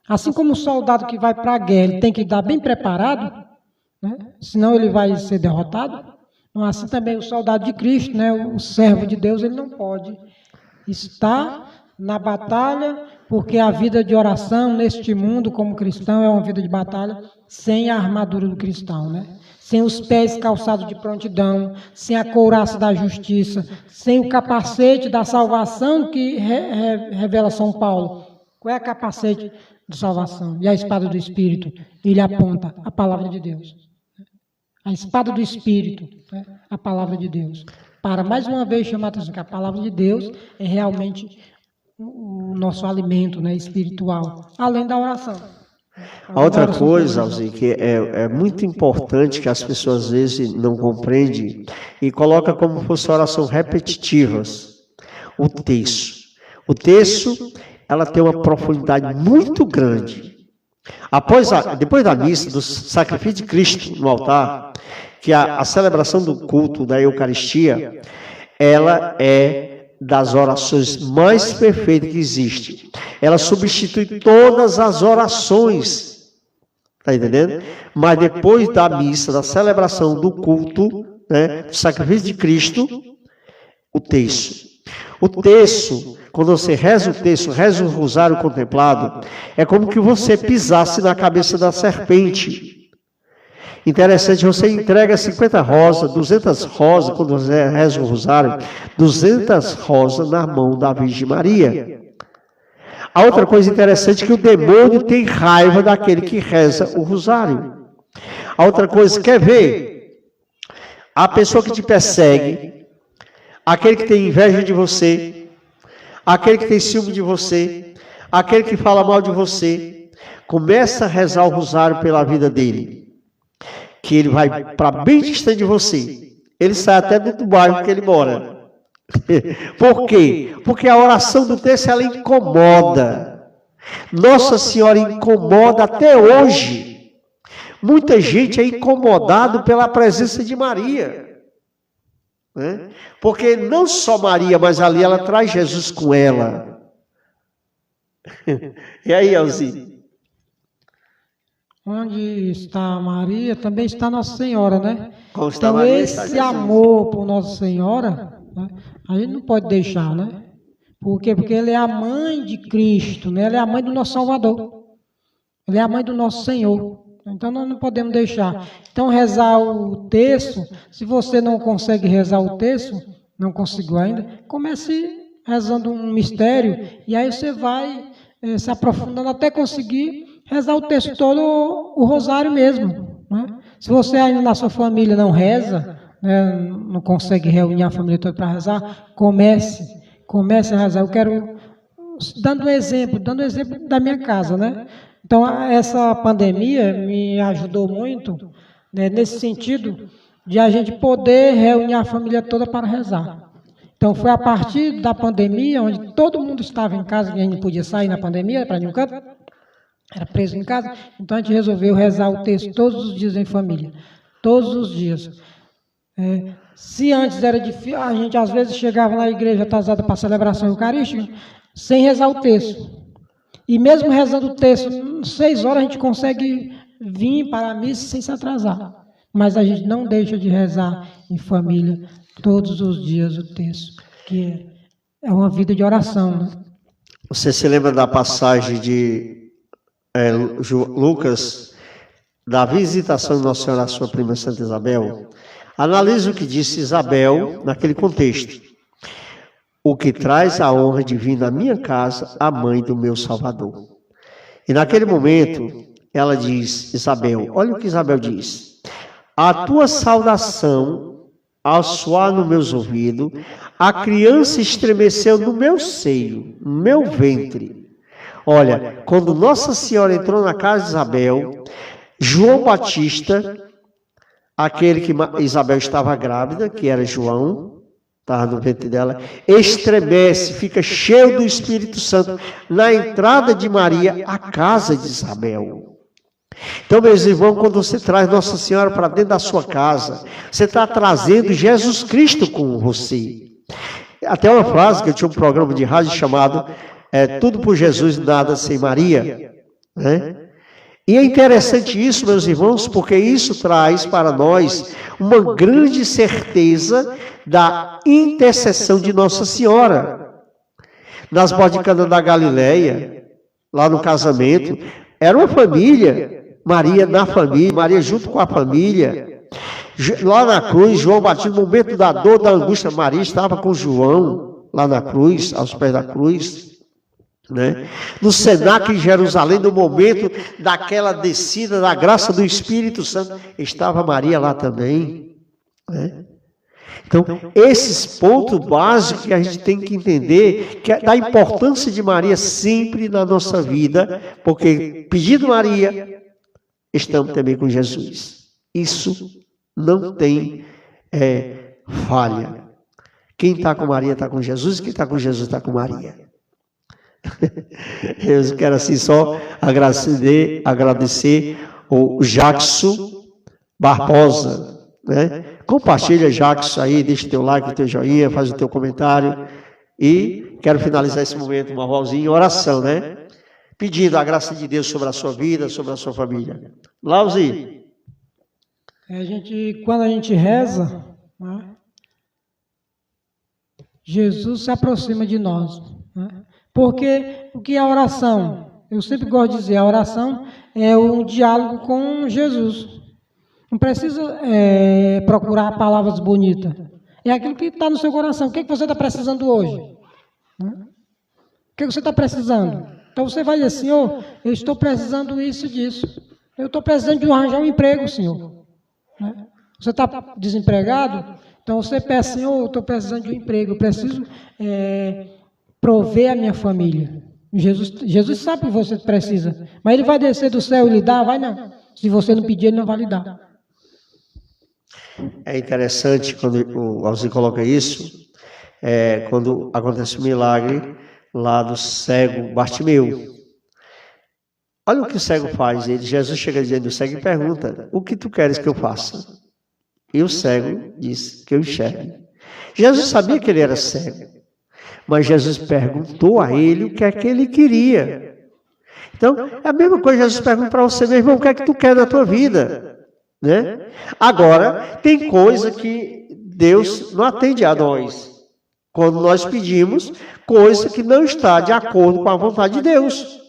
Assim como o soldado que vai para a guerra, ele tem que estar bem preparado, né? Senão ele vai ser derrotado. Então, assim também o soldado de Cristo, né? O servo de Deus, ele não pode estar na batalha, porque a vida de oração neste mundo como cristão é uma vida de batalha sem a armadura do cristão, né? Sem os pés calçados de prontidão, sem a couraça da justiça, sem o capacete da salvação que revela São Paulo. Qual é a capacete de salvação? E a espada do Espírito? Ele aponta a palavra de Deus. A espada do Espírito, né? A palavra de Deus. para mais uma vez chamar a atenção que a palavra de Deus é realmente o nosso alimento, né, espiritual, além da oração. A outra coisa, Alzi, que é muito importante que as pessoas às vezes não compreendem e coloca como fosse oração repetitivas, o terço. O terço, ela tem uma profundidade muito grande. Depois da missa, do sacrifício de Cristo no altar, que a celebração do culto da Eucaristia, ela é das orações mais perfeitas que existe. Ela substitui todas as orações, tá entendendo? Mas depois da missa, da celebração do culto, né, do sacrifício de Cristo, o terço. O terço, quando você reza o terço, reza o rosário contemplado, é como que você pisasse na cabeça da serpente. Interessante, você entrega 50 rosas, 200 rosas, quando você reza o rosário, 200 rosas na mão da Virgem Maria. A outra coisa interessante é que o demônio tem raiva daquele que reza o rosário. A outra coisa, quer ver? A pessoa que te persegue, aquele que tem inveja de você, aquele que tem ciúme de você, aquele que fala mal de você, começa a rezar o rosário pela vida dele. Que ele vai para bem distante de você. Ele sai até do bairro que ele mora. Por quê? Porque a oração do terço, ela incomoda. Nossa Senhora incomoda até hoje. Muita gente é incomodado pela presença de Maria. Né? Porque não só Maria, mas ali ela traz Jesus com ela. E aí, Alzi? Onde está Maria, também está Nossa Senhora, né? Então, Maria, esse amor por Nossa Senhora, né, a gente não pode deixar, né? Por quê? Porque ela é a mãe de Cristo, né? Ela é a mãe do nosso Salvador. Ela é a mãe do nosso Senhor. Então, nós não podemos deixar. Então, rezar o terço, se você não consegue rezar o terço, não conseguiu ainda, comece rezando um mistério, e aí você vai se aprofundando até conseguir rezar o texto todo, o rosário mesmo. Né? Se você ainda na sua família não reza, né, não consegue reunir a família toda para rezar, comece a rezar. Eu quero, dando exemplo da minha casa, né? Então, essa pandemia me ajudou muito, né, nesse sentido de a gente poder reunir a família toda para rezar. Então, foi a partir da pandemia, onde todo mundo estava em casa, e a gente não podia sair na pandemia para nenhum canto, era preso em casa, então a gente resolveu rezar o texto todos os dias em família, todos os dias. Se antes era difícil, a gente às vezes chegava na igreja atrasada para a celebração eucarística, sem rezar o texto. E mesmo rezando o texto, 6 horas a gente consegue vir para a missa sem se atrasar. Mas a gente não deixa de rezar em família todos os dias o texto, que é uma vida de oração. Né? Você se lembra da passagem de Lucas, da visitação de Nossa Senhora à sua prima Santa Isabel? Analise o que disse Isabel naquele contexto. O que traz a honra de vir na minha casa, a mãe do meu Salvador. E naquele momento, ela diz, Isabel, olha o que Isabel diz. A tua saudação, ao soar nos meus ouvidos, a criança estremeceu no meu seio, no meu ventre. Olha, quando Nossa Senhora entrou na casa de Isabel, João Batista, aquele que Isabel estava grávida, que era João, estava no ventre dela, estremece, fica cheio do Espírito Santo na entrada de Maria à casa de Isabel. Então, meus irmãos, quando você traz Nossa Senhora para dentro da sua casa, você está trazendo Jesus Cristo com você. Até uma frase que eu tinha um programa de rádio chamado tudo por Jesus, nada sem Maria. Né? E é interessante isso, meus irmãos, porque isso traz para nós uma grande certeza da intercessão de Nossa Senhora. Nas bodas de Cana da Galileia, lá no casamento, era uma família, Maria na família, Maria junto com a família. Lá na cruz, João Batista, no momento da dor, da angústia, Maria estava com João, lá na cruz, aos pés da cruz. Né? No cenáculo em Jerusalém, no momento daquela descida da graça do Espírito Santo, estava Maria lá também. Né? Então, esses pontos básicos que a gente tem que entender, que é da importância de Maria sempre na nossa vida, porque pedindo Maria, estamos também com Jesus. Isso não tem falha. Quem está com Maria está com Jesus, quem está com Jesus está com Maria. Eu quero assim só agradecer o Jackson Barbosa, né? Compartilha, Jackson, aí, deixa o teu like, o teu joinha, faz o teu comentário. E quero finalizar esse momento, Marvalzinho, em oração, né? Pedindo a graça de Deus sobre a sua vida, sobre a sua família. Lauzi. Quando a gente reza, né, Jesus se aproxima de nós. Né? Porque o que é a oração? Eu sempre gosto de dizer, a oração é um diálogo com Jesus. Não precisa procurar palavras bonitas. É aquilo que está no seu coração. O que você está precisando hoje? O que você está precisando? Então você vai dizer, Senhor, eu estou precisando isso e disso. Eu estou precisando de arranjar um emprego, Senhor. Você está desempregado? Então você peça, Senhor, eu estou precisando de um emprego. Eu preciso prover a minha família. Jesus sabe que você precisa. Mas Ele vai descer do céu e lhe dar? Vai não. Se você não pedir, Ele não vai lhe dar. É interessante quando o Alzi coloca isso, quando acontece o milagre lá do cego Bartimeu. Olha o que o cego faz. Jesus chega dizendo o cego e pergunta, o que tu queres que eu faça? E o cego diz que eu enxergue. Jesus sabia que ele era cego, mas Jesus perguntou a ele o que é que ele queria. Então, é a mesma coisa que Jesus pergunta para você, meu irmão, o que é que tu quer na tua vida? Né? Agora, tem coisa que Deus não atende a nós. Quando nós pedimos, coisa que não está de acordo com a vontade de Deus.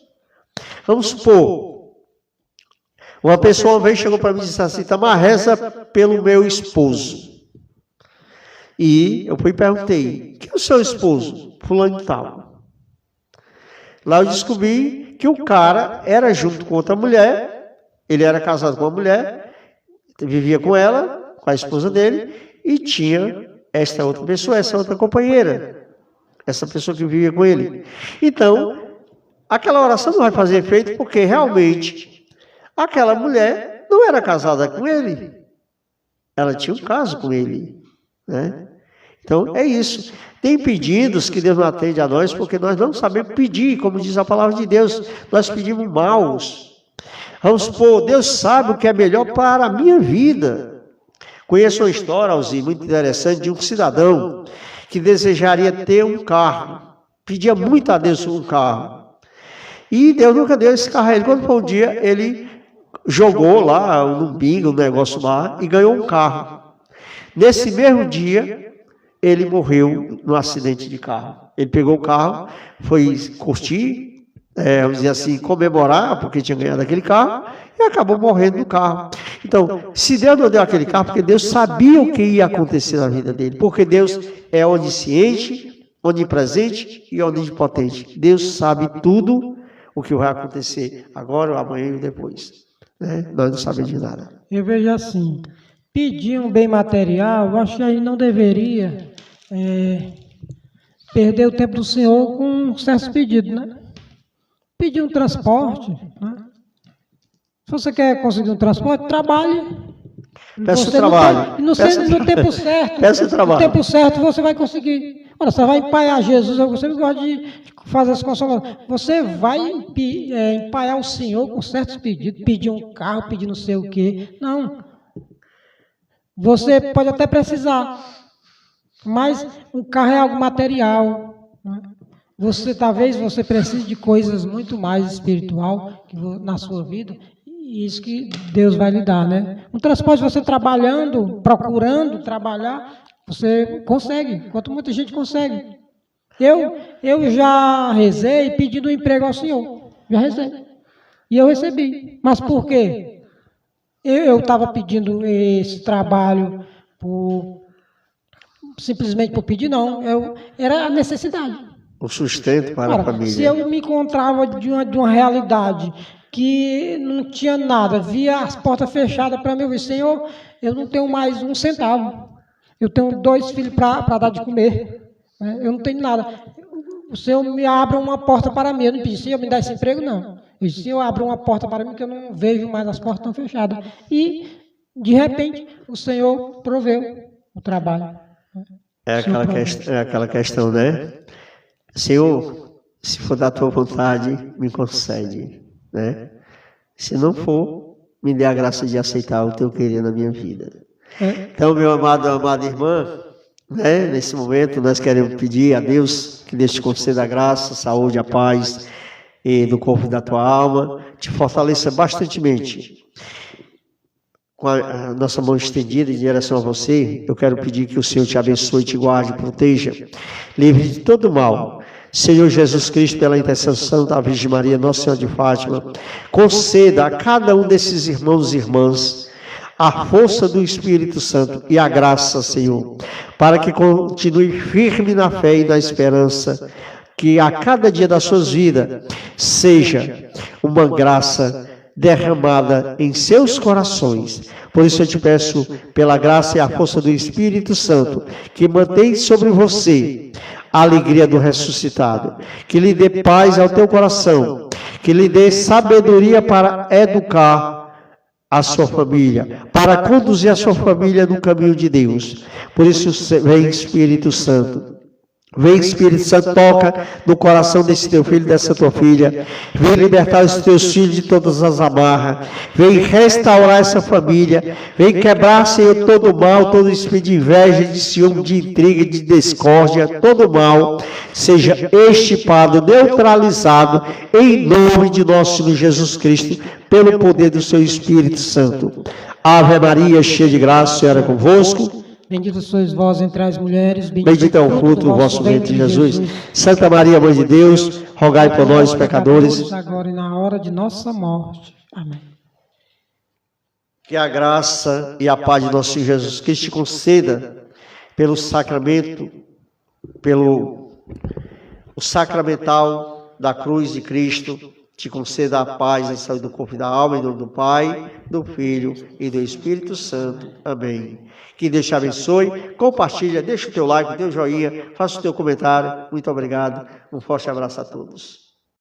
Vamos supor, uma pessoa uma vez chegou para mim e disse assim, Tamar, reza pelo meu esposo. E eu fui e perguntei, quem é o seu esposo? Fulano de tal. Lá eu descobri que o cara era junto com outra mulher, ele era casado com uma mulher, vivia com ela, com a esposa dele, e tinha esta outra pessoa, essa outra companheira, essa pessoa que vivia com ele. Então, aquela oração não vai fazer efeito, porque realmente aquela mulher não era casada com ele. Ela tinha um caso com ele. Né? Então, é isso. Tem pedidos que Deus não atende a nós, porque nós não sabemos pedir, como diz a palavra de Deus. Nós pedimos maus. Vamos supor, Deus sabe o que é melhor para a minha vida. Conheço uma história, Alzi, muito interessante, de um cidadão que desejaria ter um carro. Pedia muito a Deus um carro. E Deus nunca deu esse carro a ele. Quando foi um dia, ele jogou lá, num bingo, um negócio lá, e ganhou um carro. Nesse mesmo dia, ele morreu num acidente de carro. Ele pegou o carro, foi curtir, vamos dizer assim, comemorar, porque tinha ganhado aquele carro, e acabou morrendo no carro. Então, se Deus não deu aquele carro, porque Deus sabia o que ia acontecer na vida dele, porque Deus é onisciente, onipresente e onipotente. Deus sabe tudo o que vai acontecer agora, amanhã e depois. Né? Nós não sabemos de nada. Eu vejo assim, pedir um bem material, eu acho que aí não deveria perder o tempo do Senhor com certos pedidos, né? Pedir um transporte, né? Se você quer conseguir um transporte, trabalhe. Peça o trabalho. No tempo certo. Peça o trabalho. No tempo certo você vai conseguir. Olha, você vai empaiar Jesus, eu sempre gosto de fazer as consolações. Você vai empaiar o Senhor com certos pedidos, pedir um carro, pedir não sei o quê. Não. Você pode até precisar, mas o carro é algo material, né? Talvez você precise de coisas muito mais espiritual na sua vida, e isso que Deus vai lhe dar, né? Um transporte, você trabalhando, procurando trabalhar, você consegue, enquanto muita gente consegue. Eu já rezei pedindo um emprego ao Senhor, já rezei, e eu recebi. Mas por quê? Eu estava pedindo esse trabalho simplesmente por pedir, não, era a necessidade. O sustento para a família. Se eu me encontrava de uma realidade que não tinha nada, via as portas fechadas para mim, eu disse, Senhor, eu não tenho mais um centavo. Eu tenho 2 filhos para dar de comer. Né? Eu não tenho nada. O Senhor me abre uma porta para mim. Eu não pedi, Senhor, me dá esse emprego, não. Eu disse, Senhor, abre uma porta para mim que eu não vejo mais, as portas estão fechadas. E, de repente, o Senhor proveu o trabalho. É aquela questão, né? Senhor, se for da tua vontade, me concede, né? Se não for, me dê a graça de aceitar o teu querer na minha vida. Então, meu amado, amada irmã, né? Nesse momento nós queremos pedir a Deus que Deus te conceda a graça, a saúde, a paz e no corpo da tua alma, te fortaleça bastantemente. Com a nossa mão estendida em direção a você, eu quero pedir que o Senhor te abençoe, te guarde, proteja, livre de todo mal. Senhor Jesus Cristo, pela intercessão da Virgem Maria, Nossa Senhora de Fátima, conceda a cada um desses irmãos e irmãs a força do Espírito Santo e a graça, Senhor, para que continue firme na fé e na esperança, que a cada dia das suas vidas seja uma graça derramada em seus corações. Por isso eu te peço, pela graça e a força do Espírito Santo, que mantém sobre você a alegria do ressuscitado, que lhe dê paz ao teu coração, que lhe dê sabedoria para educar a sua família, para conduzir a sua família no caminho de Deus. Por isso, vem Espírito Santo. Vem Espírito Santo, toca no coração desse teu filho, dessa tua filha. Vem libertar os teus filhos de todas as amarras. Vem restaurar essa família. Vem quebrar, Senhor, todo o mal, todo espírito de inveja, de ciúme, de intriga, de discórdia, todo o mal seja extirpado, neutralizado, em nome de nosso Senhor Jesus Cristo, pelo poder do seu Espírito Santo. Ave Maria, cheia de graça, o Senhor é convosco. Bendita sois vós entre as mulheres, bendito é o fruto do vosso ventre, Jesus. Santa Maria, Mãe de Deus, rogai por nós, pecadores, agora e na hora de nossa morte. Amém. Que a graça e a paz de nosso Senhor Jesus Cristo te conceda, pelo sacramento, pelo o sacramental da cruz de Cristo, te conceda a paz e a saúde do corpo e da alma, em nome do Pai, do Filho e do Espírito Santo. Amém. Que Deus te abençoe. Compartilha, deixa o teu like, o teu joinha, faça o teu comentário. Muito obrigado. Um forte abraço a todos.